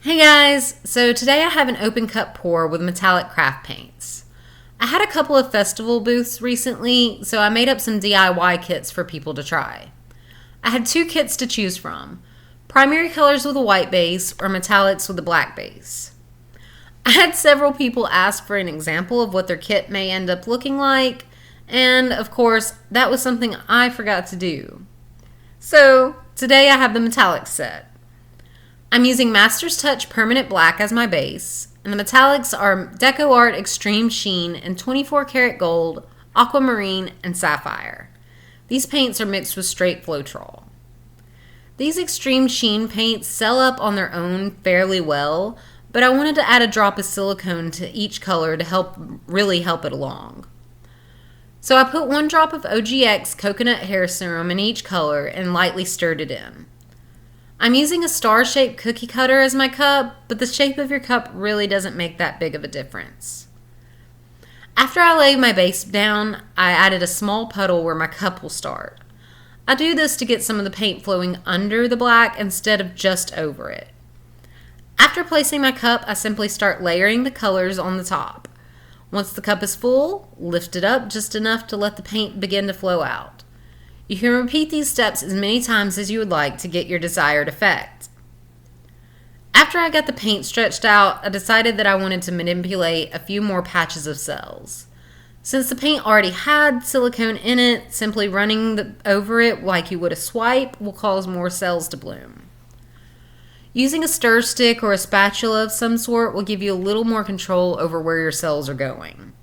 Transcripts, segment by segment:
Hey guys, so today I have an open cup pour with metallic craft paints. I had a couple of festival booths recently, so I made up some DIY kits for people to try. I had two kits to choose from, primary colors with a white base or metallics with a black base. I had several people ask for an example of what their kit may end up looking like, and of course, that was something I forgot to do. So today I have the metallic set. I'm using Master's Touch Permanent Black as my base, and the metallics are DecoArt ExtremeSheen in 24 karat gold, Aquamarine, and Sapphire. These paints are mixed with straight Floetrol. These ExtremeSheen paints sell up on their own fairly well, but I wanted to add a drop of silicone to each color to really help it along. So I put 1 drop of OGX coconut hair serum in each color and lightly stirred it in. I'm using a star-shaped cookie cutter as my cup, but the shape of your cup really doesn't make that big of a difference. After I lay my base down, I added a small puddle where my cup will start. I do this to get some of the paint flowing under the black instead of just over it. After placing my cup, I simply start layering the colors on the top. Once the cup is full, lift it up just enough to let the paint begin to flow out. You can repeat these steps as many times as you would like to get your desired effect. After I got the paint stretched out, I decided that I wanted to manipulate a few more patches of cells. Since the paint already had silicone in it, simply running over it like you would a swipe will cause more cells to bloom. Using a stir stick or a spatula of some sort will give you a little more control over where your cells are going.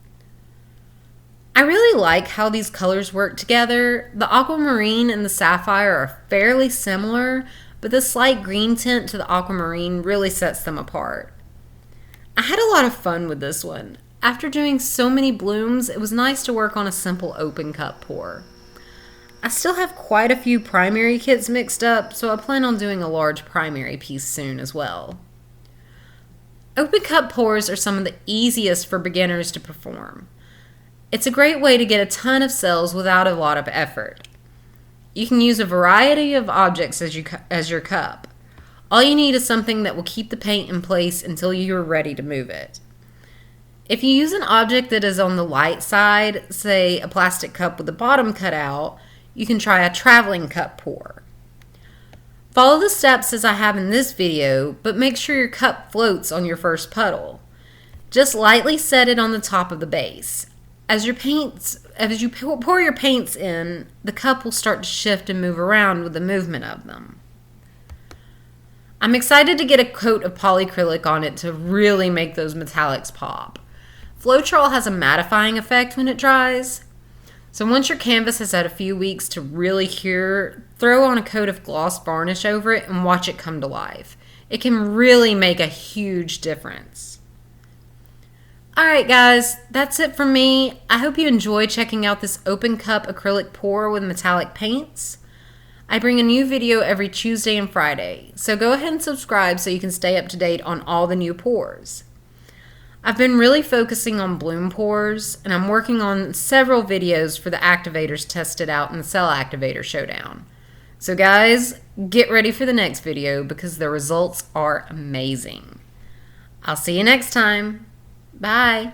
I really like how these colors work together. The aquamarine and the sapphire are fairly similar, but the slight green tint to the aquamarine really sets them apart. I had a lot of fun with this one. After doing so many blooms, it was nice to work on a simple open cup pour. I still have quite a few primary kits mixed up, so I plan on doing a large primary piece soon as well. Open cup pours are some of the easiest for beginners to perform. It's a great way to get a ton of cells without a lot of effort. You can use a variety of objects as your cup. All you need is something that will keep the paint in place until you are ready to move it. If you use an object that is on the light side, say a plastic cup with the bottom cut out, you can try a traveling cup pour. Follow the steps as I have in this video, but make sure your cup floats on your first puddle. Just lightly set it on the top of the base. As you pour your paints in, the cup will start to shift and move around with the movement of them. I'm excited to get a coat of polyacrylic on it to really make those metallics pop. Floetrol has a mattifying effect when it dries. So once your canvas has had a few weeks to really cure, throw on a coat of gloss varnish over it and watch it come to life. It can really make a huge difference. Alright guys, that's it from me. I hope you enjoy checking out this open cup acrylic pour with metallic paints. I bring a new video every Tuesday and Friday, so go ahead and subscribe so you can stay up to date on all the new pours. I've been really focusing on bloom pours, and I'm working on several videos for the activators tested out in the Cell Activator Showdown. So guys, get ready for the next video because the results are amazing. I'll see you next time. Bye.